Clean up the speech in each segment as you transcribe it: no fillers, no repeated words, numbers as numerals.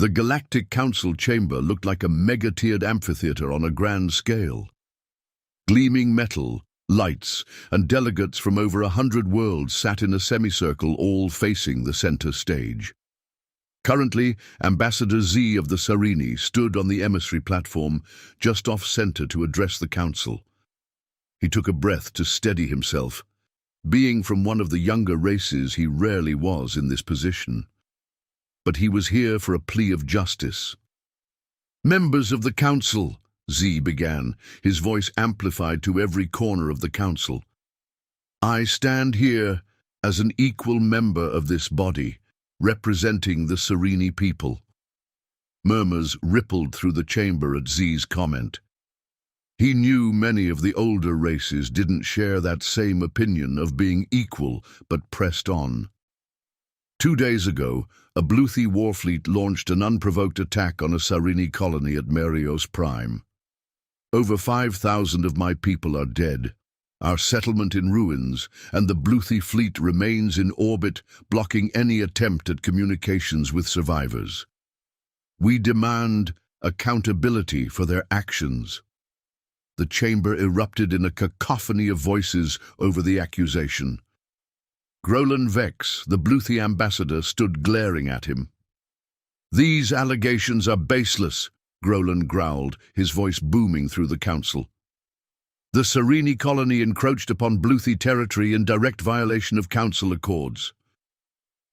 The Galactic Council chamber looked like a mega-tiered amphitheater on a grand scale. Gleaming metal, lights, and delegates from over 100 worlds sat in a semicircle, all facing the center stage. Currently, Ambassador Z of the Sarini stood on the emissary platform just off-center to address the council. He took a breath to steady himself. Being from one of the younger races, he rarely was in this position. But he was here for a plea of justice. "Members of the council," Z began, his voice amplified to every corner of the council. "I stand here as an equal member of this body, representing the Sarini people." Murmurs rippled through the chamber at Z's comment. He knew many of the older races didn't share that same opinion of being equal, but pressed on. 2 days ago, a Bluthi warfleet launched an unprovoked attack on a Sarini colony at Marios Prime. Over 5,000 of my people are dead, our settlement in ruins, and the Bluthi fleet remains in orbit, blocking any attempt at communications with survivors. We demand accountability for their actions. The chamber erupted in a cacophony of voices over the accusation. Grolan Vex, the Bluthi ambassador, stood glaring at him. "These allegations are baseless," Grolan growled, his voice booming through the council. "The Sarini colony encroached upon Bluthi territory in direct violation of council accords."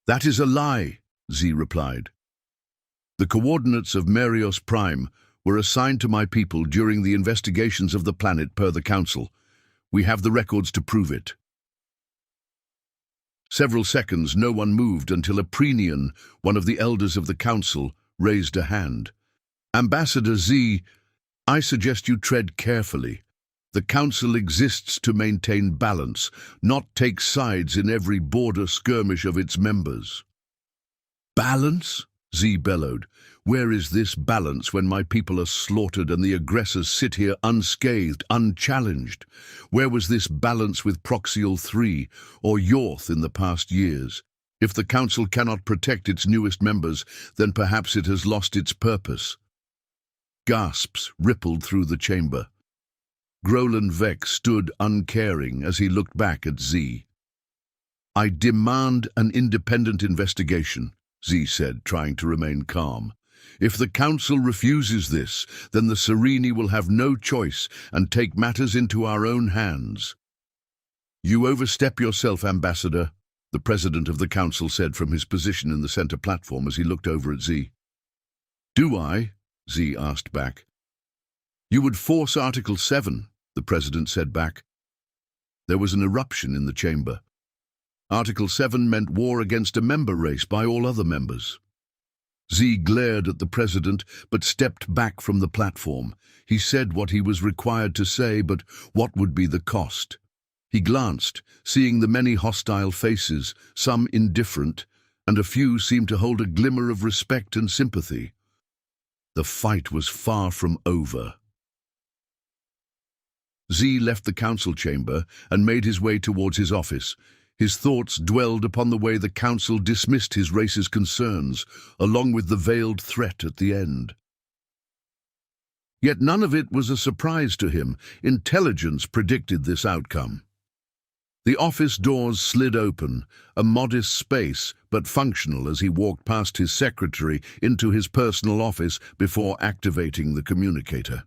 "That is a lie," Z replied. "The coordinates of Marios Prime were assigned to my people during the investigations of the planet per the council. We have the records to prove it." Several seconds no one moved until a Prenian, one of the elders of the council, raised a hand. "Ambassador Z, I suggest you tread carefully. The council exists to maintain balance, not take sides in every border skirmish of its members." "Balance?" Z bellowed. "Where is this balance when my people are slaughtered and the aggressors sit here unscathed, unchallenged? Where was this balance with Proxial 3 or Yorth in the past years? If the council cannot protect its newest members, then perhaps it has lost its purpose." Gasps rippled through the chamber. Grolan Vex stood uncaring as he looked back at Z. "I demand an independent investigation," Z said, trying to remain calm. "If the council refuses this, then the Sarini will have no choice and take matters into our own hands." "You overstep yourself, Ambassador," the president of the council said from his position in the center platform as he looked over at Z. "Do I?" Z asked back. "You would force Article 7, the president said back. There was an eruption in the chamber. Article 7 meant war against a member race by all other members. Z glared at the president, but stepped back from the platform. He said what he was required to say, but what would be the cost? He glanced, seeing the many hostile faces, some indifferent, and a few seemed to hold a glimmer of respect and sympathy. The fight was far from over. Z left the council chamber and made his way towards his office. His thoughts dwelled upon the way the council dismissed his race's concerns, along with the veiled threat at the end. Yet none of it was a surprise to him. Intelligence predicted this outcome. The office doors slid open, a modest space but functional, as he walked past his secretary into his personal office before activating the communicator.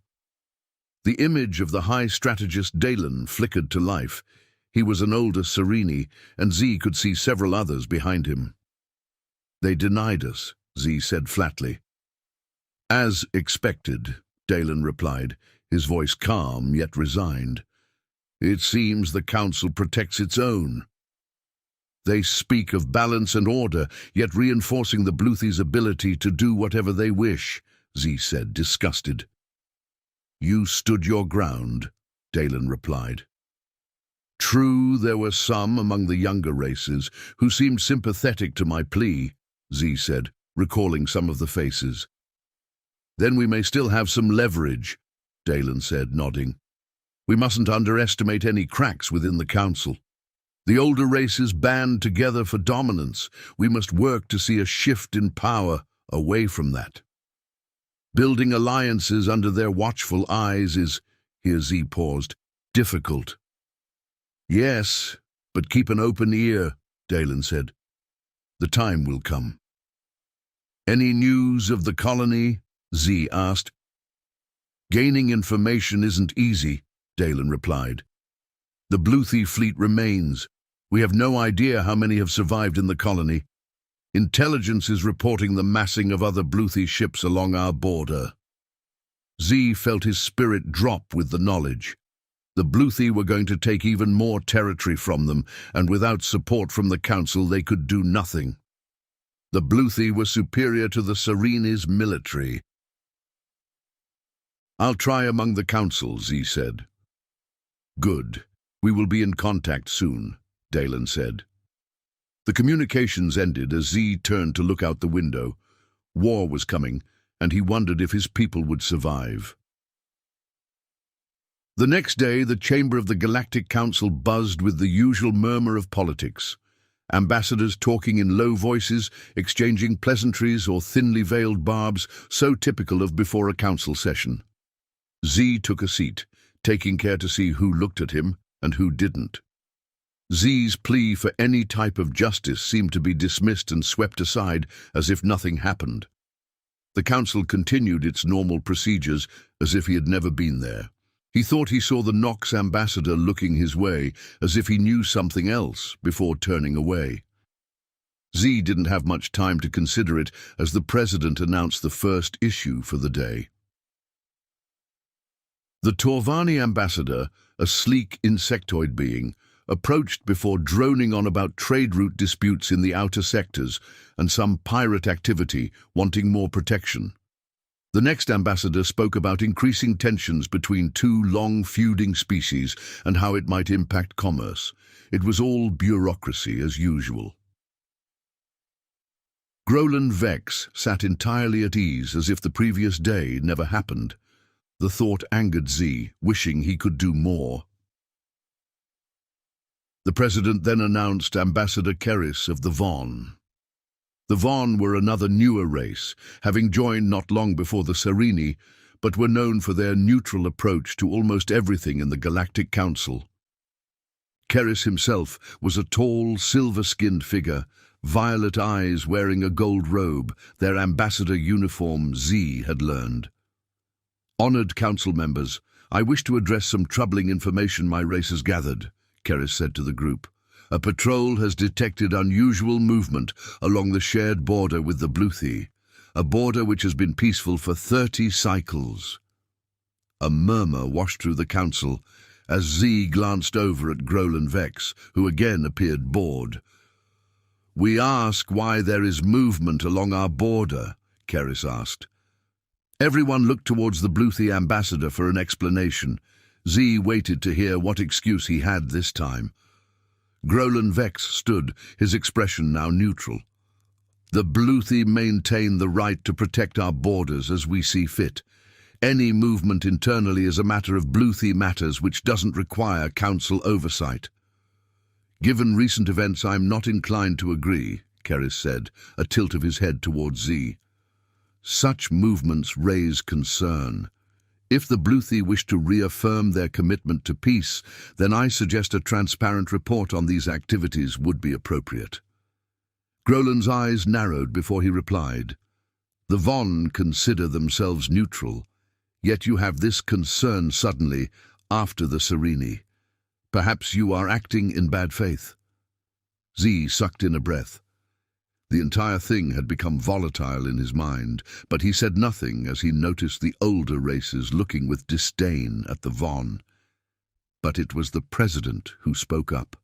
The image of the high strategist Dalen flickered to life. He was an older Sarini, and Z could see several others behind him. "They denied us," Z said flatly. "As expected," Dalen replied, his voice calm yet resigned. "It seems the council protects its own. They speak of balance and order, yet reinforcing the Bluthi's ability to do whatever they wish," Z said, disgusted. "You stood your ground," Dalen replied. "True, there were some among the younger races who seemed sympathetic to my plea," Z said, recalling some of the faces. "Then we may still have some leverage," Dalen said, nodding. "We mustn't underestimate any cracks within the council. The older races band together for dominance. We must work to see a shift in power away from that. Building alliances under their watchful eyes is, here Z paused, difficult. Yes, but keep an open ear, Dalen said. The time will come. Any news of the colony? Z asked. Gaining information isn't easy, Dalen replied. The Bluethy fleet remains. We have no idea how many have survived in the colony. Intelligence is reporting the massing of other Bluethy ships along our border. Z felt his spirit drop with the knowledge. The Bluethy were going to take even more territory from them, and without support from the Council they could do nothing. The Bluethy were superior to the Serene's military. I'll try among the Council, Z said. Good. We will be in contact soon, Dalen said. The communications ended as Z turned to look out the window. War was coming, and he wondered if his people would survive. The next day, the chamber of the Galactic Council buzzed with the usual murmur of politics. Ambassadors talking in low voices, exchanging pleasantries or thinly veiled barbs, so typical of before a council session. Z took a seat, taking care to see who looked at him and who didn't. Z's plea for any type of justice seemed to be dismissed and swept aside as if nothing happened. The council continued its normal procedures as if he had never been there. He thought he saw the Nox ambassador looking his way, as if he knew something else, before turning away. Z didn't have much time to consider it as the president announced the first issue for the day. The Torvani ambassador, a sleek insectoid being, approached before droning on about trade route disputes in the outer sectors and some pirate activity wanting more protection. The next ambassador spoke about increasing tensions between two long feuding species and how it might impact commerce. It was all bureaucracy as usual. Grolan Vex sat entirely at ease as if the previous day never happened. The thought angered Z, wishing he could do more. The president then announced Ambassador Keris of the Von. The Von were another newer race, having joined not long before the Sereni, but were known for their neutral approach to almost everything in the Galactic Council. Keris himself was a tall, silver-skinned figure, violet eyes wearing a gold robe, their ambassador uniform Z had learned. Honored council members, I wish to address some troubling information my race has gathered, Keris said to the group. A patrol has detected unusual movement along the shared border with the Bluethy, a border which has been peaceful for 30 cycles. A murmur washed through the council as Z glanced over at Grolan Vex, who again appeared bored. We ask why there is movement along our border, Keris asked. Everyone looked towards the Bluethy ambassador for an explanation. Z waited to hear what excuse he had this time. Grolan Vex stood, his expression now neutral. The Bluethy maintain the right to protect our borders as we see fit. Any movement internally is a matter of Bluethy matters which doesn't require council oversight. Given recent events, I'm not inclined to agree, Keris said, a tilt of his head towards Z. Such movements raise concern. If the Bluethy wish to reaffirm their commitment to peace, then I suggest a transparent report on these activities would be appropriate. Grolan's eyes narrowed before he replied. The Von consider themselves neutral, yet you have this concern suddenly after the Sereni. Perhaps you are acting in bad faith. Z sucked in a breath. The entire thing had become volatile in his mind, but he said nothing as he noticed the older races looking with disdain at the Von. But it was the president who spoke up.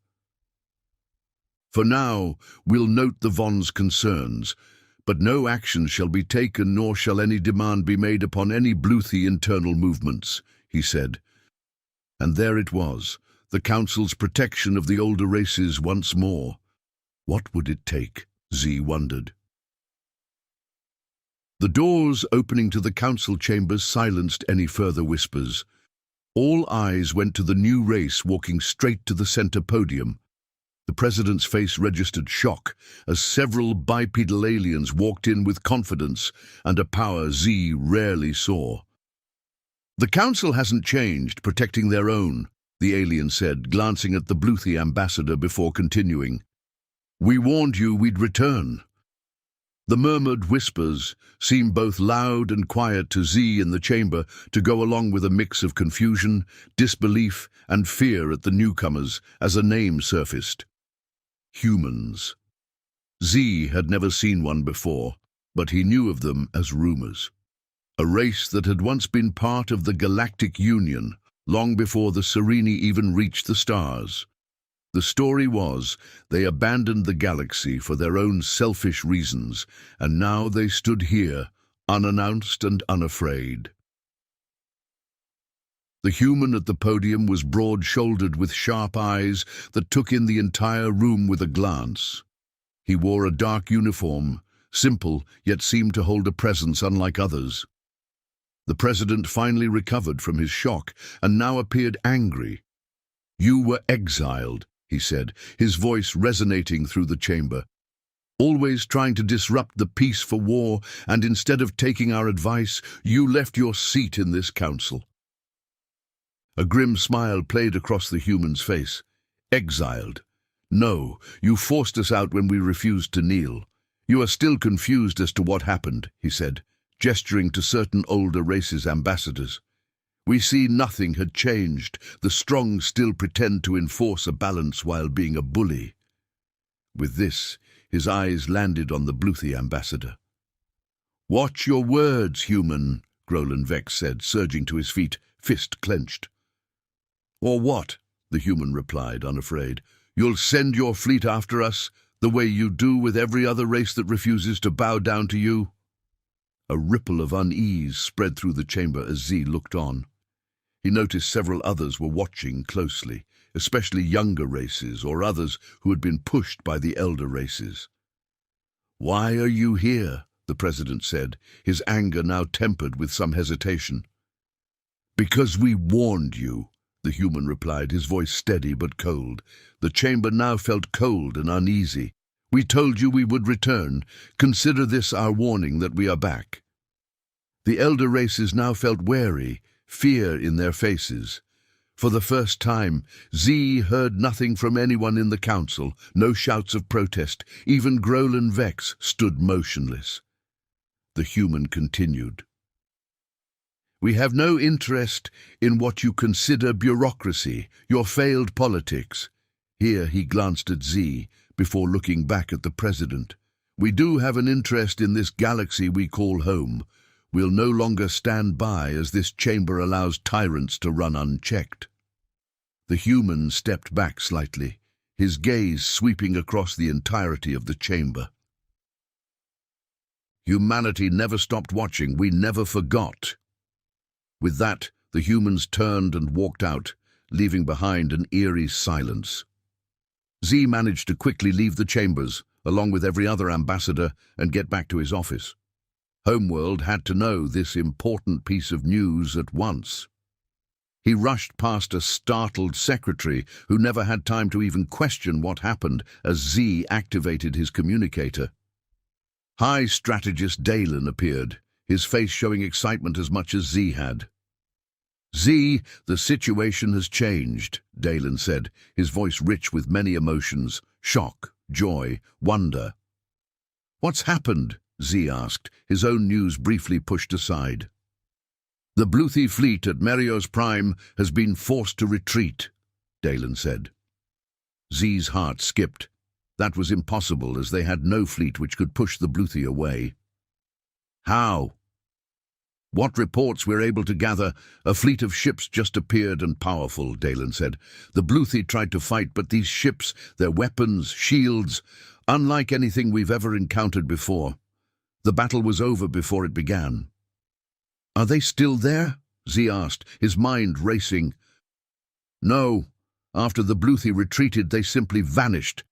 For now, we'll note the Von's concerns, but no action shall be taken nor shall any demand be made upon any Bluethy internal movements, he said. And there it was, the Council's protection of the older races once more. What would it take? Z wondered. The doors opening to the council chambers silenced any further whispers. All eyes went to the new race walking straight to the center podium. The president's face registered shock as several bipedal aliens walked in with confidence and a power Z rarely saw. "The council hasn't changed, protecting their own," the alien said, glancing at the Bluethy ambassador before continuing. "We warned you we'd return." The murmured whispers seemed both loud and quiet to Z in the chamber, to go along with a mix of confusion, disbelief, and fear at the newcomers as a name surfaced. Humans. Z had never seen one before, but he knew of them as rumors. A race that had once been part of the Galactic Union, long before the Serenii even reached the stars. The story was, they abandoned the galaxy for their own selfish reasons, and now they stood here, unannounced and unafraid. The human at the podium was broad-shouldered with sharp eyes that took in the entire room with a glance. He wore a dark uniform, simple, yet seemed to hold a presence unlike others. The president finally recovered from his shock and now appeared angry. "You were exiled," he said, his voice resonating through the chamber. "Always trying to disrupt the peace for war, and instead of taking our advice, you left your seat in this council." A grim smile played across the human's face. "Exiled? No, you forced us out when we refused to kneel. You are still confused as to what happened," he said, gesturing to certain older races' ambassadors. "We see nothing had changed. The strong still pretend to enforce a balance while being a bully." With this, his eyes landed on the Bluethy ambassador. "Watch your words, human," Grolan Vex said, surging to his feet, fist clenched. "Or what?" the human replied, unafraid. "You'll send your fleet after us, the way you do with every other race that refuses to bow down to you?" A ripple of unease spread through the chamber as Z looked on. He noticed several others were watching closely, especially younger races or others who had been pushed by the elder races. "Why are you here?" the president said, his anger now tempered with some hesitation. "Because we warned you," the human replied, his voice steady but cold. The chamber now felt cold and uneasy. "We told you we would return. Consider this our warning that we are back." The elder races now felt wary, fear in their faces. For the first time, Z heard nothing from anyone in the council, no shouts of protest. Even Grolan Vex stood motionless. The human continued. "We have no interest in what you consider bureaucracy, your failed politics." Here he glanced at Z, before looking back at the president. "We do have an interest in this galaxy we call home. We'll no longer stand by as this chamber allows tyrants to run unchecked." The human stepped back slightly, his gaze sweeping across the entirety of the chamber. "Humanity never stopped watching. We never forgot." With that, the humans turned and walked out, leaving behind an eerie silence. Z managed to quickly leave the chambers, along with every other ambassador, and get back to his office. Homeworld had to know this important piece of news at once. He rushed past a startled secretary who never had time to even question what happened as Z activated his communicator. High Strategist Dalen appeared, his face showing excitement as much as Z had. "Z, the situation has changed," Dalen said, his voice rich with many emotions, shock, joy, wonder. "What's happened?" Z asked, his own news briefly pushed aside. "The Bluethy fleet at Merios Prime has been forced to retreat," Dalen said. Z's heart skipped. That was impossible, as they had no fleet which could push the Bluethy away. "How?" "What reports we're able to gather, a fleet of ships just appeared and powerful," Dalen said. "The Bluethy tried to fight, but these ships, their weapons, shields, unlike anything we've ever encountered before. The battle was over before it began." "Are they still there?" Z asked, his mind racing. "No. After the Bluethy retreated, they simply vanished,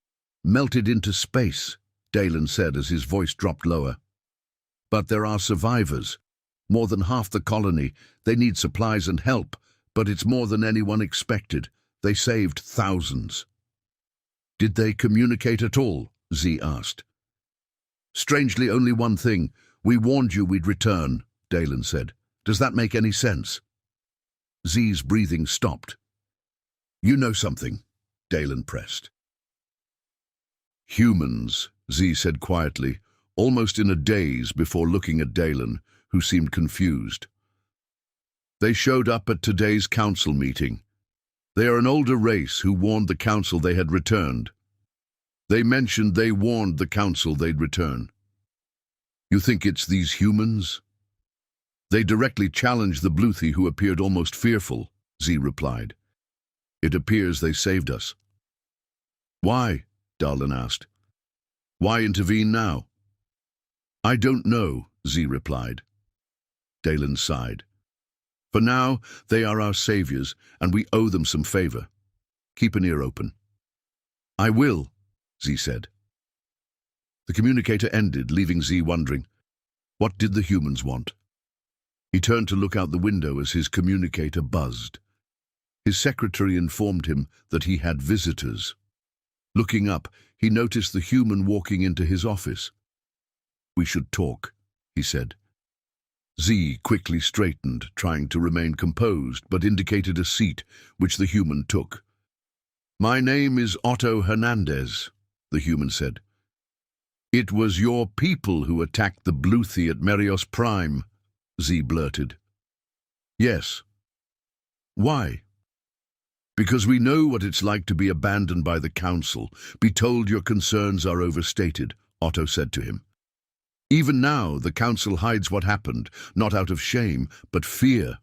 melted into space," Dalen said as his voice dropped lower. "But there are survivors. More than half the colony. They need supplies and help, but it's more than anyone expected. They saved thousands." Did they communicate at all? Z asked. Strangely, only one thing. We warned you we'd return, Dalen said. Does that make any sense? Z's breathing stopped. You know something, Dalen pressed. Humans, Z said quietly, almost in a daze before looking at Dalen, who seemed confused. They showed up at today's council meeting. They are an older race who warned the council they had returned. They mentioned they warned the council they'd return. You think it's these humans? They directly challenged the Bluthi, who appeared almost fearful, Z replied. It appears they saved us. Why? Dalen asked. Why intervene now? I don't know, Z replied. Dalen sighed. For now, they are our saviors, and we owe them some favor. Keep an ear open. I will, Z said. The communicator ended, leaving Z wondering, what did the humans want? He turned to look out the window as his communicator buzzed. His secretary informed him that he had visitors. Looking up, he noticed the human walking into his office. We should talk, he said. Z quickly straightened, trying to remain composed, but indicated a seat, which the human took. My name is Otto Hernandez, the human said. It was your people who attacked the Bluthi at Merios Prime, Z blurted. Yes. Why? Because we know what it's like to be abandoned by the council, be told your concerns are overstated, Otto said to him. Even now, the council hides what happened, not out of shame, but fear.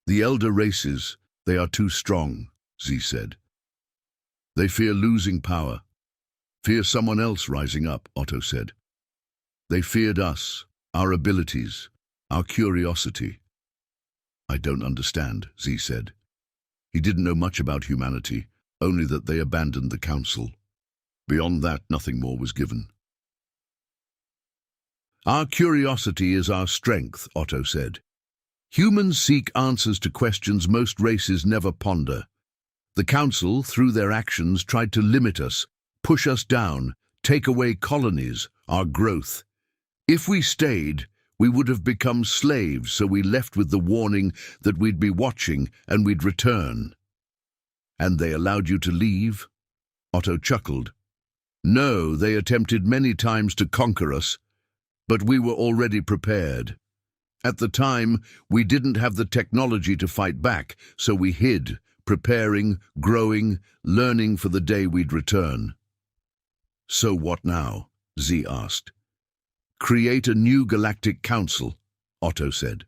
The elder races, they are too strong, Z said. They fear losing power. Fear someone else rising up, Otto said. They feared us, our abilities, our curiosity. I don't understand, Z said. He didn't know much about humanity, only that they abandoned the council. Beyond that, nothing more was given. Our curiosity is our strength, Otto said. Humans seek answers to questions most races never ponder. The council, through their actions, tried to limit us, push us down, take away colonies, our growth. If we stayed, we would have become slaves, so we left with the warning that we'd be watching and we'd return. And they allowed you to leave? Otto chuckled. No, they attempted many times to conquer us, but we were already prepared. At the time, we didn't have the technology to fight back, so we hid, preparing, growing, learning for the day we'd return. So what now? Z asked. Create a new Galactic Council, Otto said.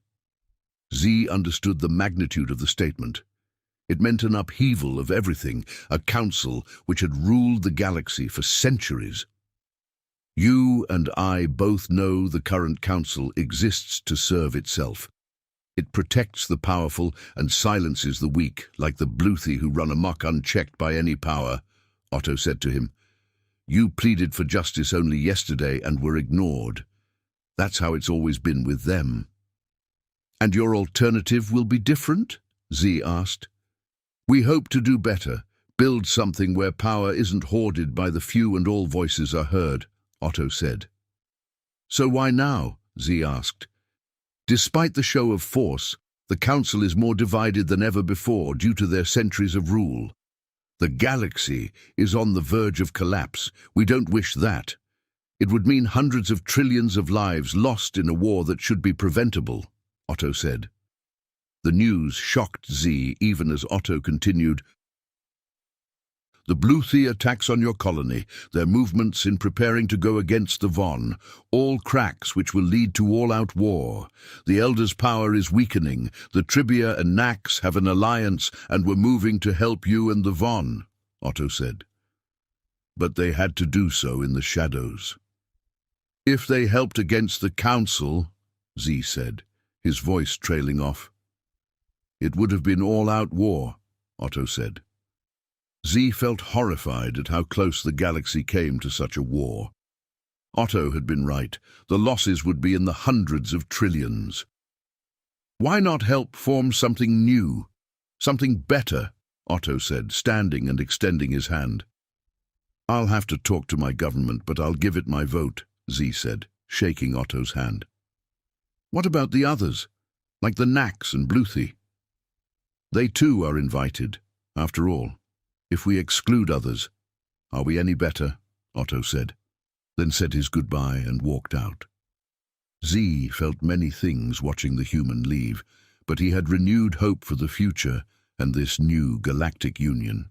Z understood the magnitude of the statement. It meant an upheaval of everything, a council which had ruled the galaxy for centuries. You and I both know the current council exists to serve itself. It protects the powerful and silences the weak, like the Bluthi who run amok unchecked by any power, Otto said to him. You pleaded for justice only yesterday and were ignored. That's how it's always been with them. And your alternative will be different? Z asked. We hope to do better, build something where power isn't hoarded by the few and all voices are heard, Otto said. So why now? Z asked. Despite the show of force, the council is more divided than ever before due to their centuries of rule. The galaxy is on the verge of collapse. We don't wish that. It would mean hundreds of trillions of lives lost in a war that should be preventable, Otto said. The news shocked Z even as Otto continued. The Bluthi attacks on your colony, their movements in preparing to go against the Von, all cracks which will lead to all-out war. The Elders' power is weakening. The Tribia and Nax have an alliance and were moving to help you and the Von, Otto said. But they had to do so in the shadows. If they helped against the Council, Z said, his voice trailing off. It would have been all-out war, Otto said. Z felt horrified at how close the galaxy came to such a war. Otto had been right. The losses would be in the hundreds of trillions. Why not help form something new, something better, Otto said, standing and extending his hand. I'll have to talk to my government, but I'll give it my vote, Z said, shaking Otto's hand. What about the others, like the Knacks and Bluethy? They too are invited. After all, if we exclude others, are we any better? Otto said, then said his goodbye and walked out. Z felt many things watching the human leave, but he had renewed hope for the future and this new galactic union.